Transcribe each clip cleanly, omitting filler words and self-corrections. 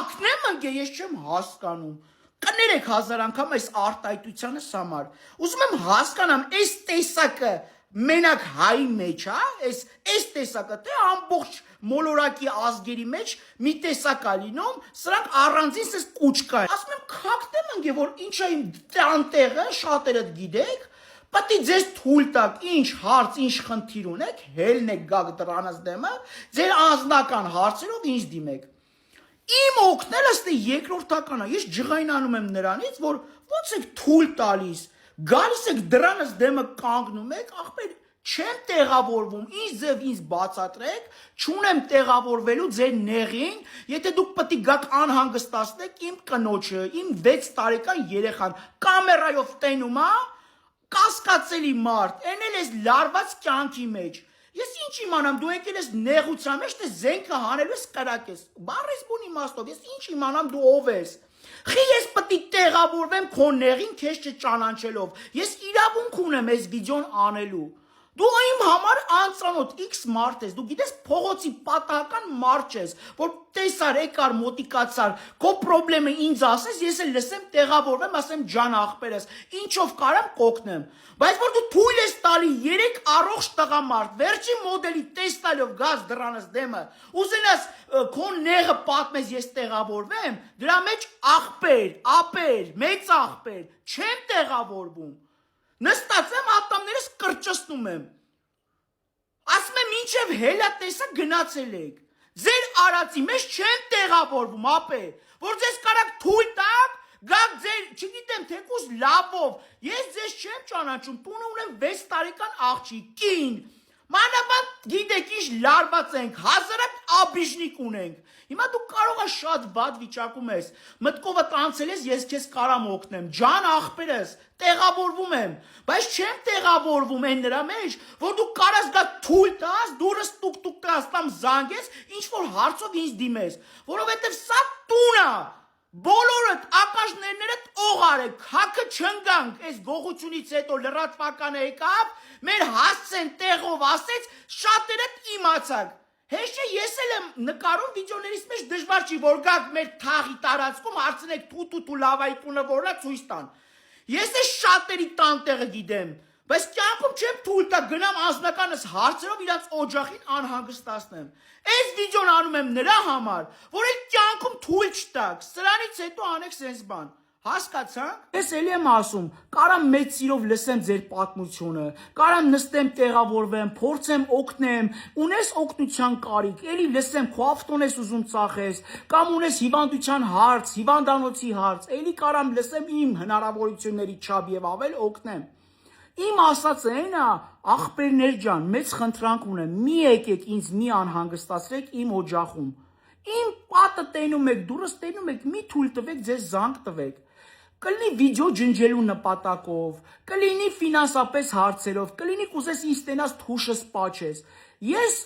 Քակն եմ ընկե, ես չեմ հասկանում։ Կներեք 1000 անգամ այս արտահայտությանս համար։ Ուզում եմ հասկանամ, այս տեսակը մենակ հայի մեջ, հա, այս տեսակը, թե ամբողջ մոլորակի ազգերի մեջ մի տեսակ է լինում, սրանք առանձին սես կուչ կա։ Ասում եմ, քակն եմ ընկե, որ ինչ է իմ տանտեղը, շատերդ գիտեք, Պատի ձեզ թույլ տակ, ինչ հարց, ինչ խնդիր ունեք, հելն եք գաք դրանց դեմը, ձեր անձնական հարցերով ինձ դիմեք։ Իմ օգնելը ստե երկրորդական է, ես ջղայնանում եմ նրանից, որ ոնց եք թույլ տալիս, գալիս եք դրանց դեմը կանգնում եք, ախպեր, չեմ տեղավորվում, ինչ ձև ինձ բացատրեք, չունեմ տեղավորվելու ձեր նեղին, եթե դուք պետք է գաք անհանգստացնեք իմ կնոջը, իմ 6 տարեկան երեխան, կամերայով տենում է, կասկածելի մարդ, են էլ ես լարված կյանքի մեջ, ես ինչ իմանամ, դու եկել ես նեղության մեջ, թե զենքը հանելու ես կրակ ես, բառես բուն իմաստով, ես ինչ իմանամ դու ով ես, խի ես պետք է տեղավորվեմ քո նեղին քեզ չճանաչելով, ես իրավունք ունեմ այս վիդեոն անելու, դու իմ համար անծանոթ X մարդ ես, դու գիտես փողոցի պատահական մարդ ես, որ տեսար, եկար, մոտիկացար, քո պրոբլեմը ինձ ասես, ես էլ լսեմ, տեղավորվեմ, ասեմ ջան ախպերս, ինչով կարամ կօգնեմ, բայց որ դու թույլ ես տալի 3 առողջ տղամարդ, վերջին մոդելի տեստալով գազ դրանց դեմը, ուզենաս քո նեղը պատմես ես տեղավորվեմ, դրա մեջ ախպեր, ապեր, մեծ ախպեր, չեմ տեղավորվում, նստած եմ ատամներս կրճսնում եմ, ասում եմ ինչև հելա տեսա գնացել եք, ձեր արածի մեջ չեմ տեղավորվում, ապե, որ ձեզ կարակ թույլ տակ, գաք ձեր, չգիտեմ, թեկուզ լավով, ես ձեզ չեմ ճանաչում, տունը ունեմ 6 տարեկան աղջիկ, կին, մանավանդ գիտեք ինչ լարված ենք, հազարակ աբիժնիկ ունենք, հիմա դու կարող ես շատ վատ վիճակում ես, մտքովդ անցել ես, ես քեզ կարամ օգնեմ, ջան ախպերս, տեղավորվում եմ, բայց չեմ տեղավորվում են նրա մեջ, որ դու կարաս գա թույլ տաս, դուրս տուկ տաս տամ զանգես, ինչ որ հարցով ինձ դիմես, որովհետև սա տուն է, բոլորդ ակաշներներդ օղար եք, հակը չնգանք, այս գողությունից հետո լրատվականը եկավ, մեր հասցեն տեղով ասեց, շատերդ իմացակ, հեշ է ես էլ եմ նկարում վիդեոներից մեջ դժվար չի, որ գաք մեր թաղի տարածքում հարցնեք թու լավայի տունը որնա ցույց տան, ես է շատերի տանտեղը գիտեմ, բայց կյանքում չեմ թույլ տա գնամ անձնականս հարցերով իրանց օջախին անհանգստացնեմ, այս վիդեոն անում եմ նրա համար, որ այդ կյանքում թույլ չտաք, սրանից հետո անեք սենց բան, հասկացանք, ես էլի եմ ասում, կարամ մեծ սիրով լսեմ ձեր պատմությունը, կարամ նստեմ տեղավորվեմ, փորձեմ օգնեմ, ունես օգնության կարիք, էլի լսեմ, քո ավտոն ես ուզում ծախես, կամ ունես հիվանդության հարց, հիվանդանոցի հարց, էլի կարամ լսեմ իմ հնարավորությունների չափ եւ ավել օգնեմ, իմ ասածը այն է, ախպերներ ջան, մեծ խնդրանք ունեմ, մի եկեք ինձ մի անհանգստացրեք իմ օջախում, իմ պատը տենում եք, դուրս տենում եք, մի թույլ տվեք, ձեզ զանգ տվեք, կլինի վիդեո ջնջելու նպատակով, կլինի ֆինանսապես հարցերով, կլինի կուզես ինձ տենաս թուշս պաչես, ես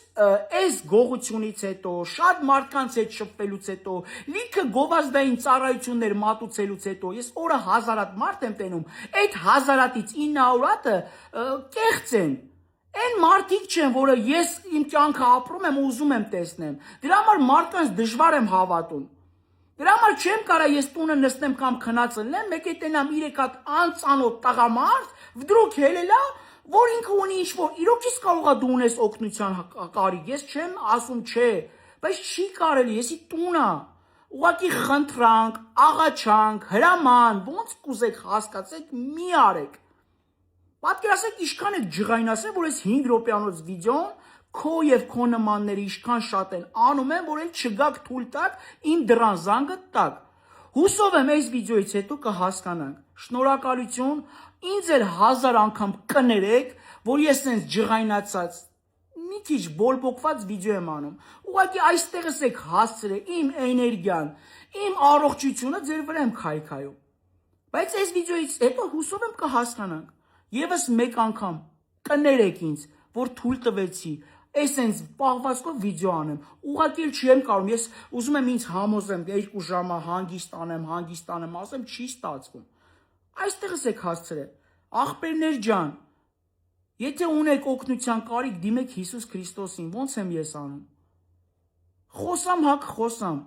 այս գողությունից հետո, շատ մարդկանց հետ շփվելուց հետո, լիքը գովազդային ծառայություններ մատուցելուց հետո, ես օրը 1000 հատ մարդ եմ տենում, այդ 1000 հատից 900 հատը կեղծ են, այն մարդիկ չեն, որը ես իմ կյանքը ապրում եմ ու ուզում եմ տեսնեմ, դրա համար մարդկանց դժվար եմ հավատում, դրա համար չեմ կարա ես տունը նստեմ կամ քնածլնեմ, մեկ է տենամ 3 հատ անծանոթ տղամարդ, վդրուք հելելա, որ ինքը ունի ինչ-որ, իրոք ես կարող է դու ունես օգնության կարիք, ես չեմ ասում չէ, բայց չի կարելի, եսի տունը, ուղղակի խնդրանք, աղաչանք, հրաման, ոնց կուզեք հասկացեք, մի արեք, պատկերացեք ինչքան եք ջղայնացել, որ այս 5 րոպեանոց վիդեոն քո եւ քո նմանների ինչքան շատ են անում են, որ էլ չգաք թույլ տակ իմ դրան զանգը տակ, հուսով եմ այս վիդեոից հետո կհասկանանք, շնորհակալություն, ինձ էլ 1000 անգամ կներեք, որ ես sense ջղայնացած, մի քիչ բոլբոկված վիդեո եմ անում, ուղղակի այստեղս եք հասցրել իմ էներգիան, իմ առողջությունը ձեր վրա եմ քայքայում, բայց այս վիդեոից հետո հուսով եմ կհասկանանք, եւս մեկ անգամ կներեք ինձ, որ թույլ տվեցի, այսենց պաղվածքով վիդեո անեմ, ուղղակի չեմ կարող, ես ուզում եմ ինձ համոզեմ 2 ժամը հանգիստ անեմ, ասեմ չի ստացվում, այստեղս եք հասցրել, ախպերներ ջան, եթե ունեք օգնության կարիք դիմեք Հիսուս Քրիստոսին, ոնց եմ ես անում, խոսամ հակ խոսամ,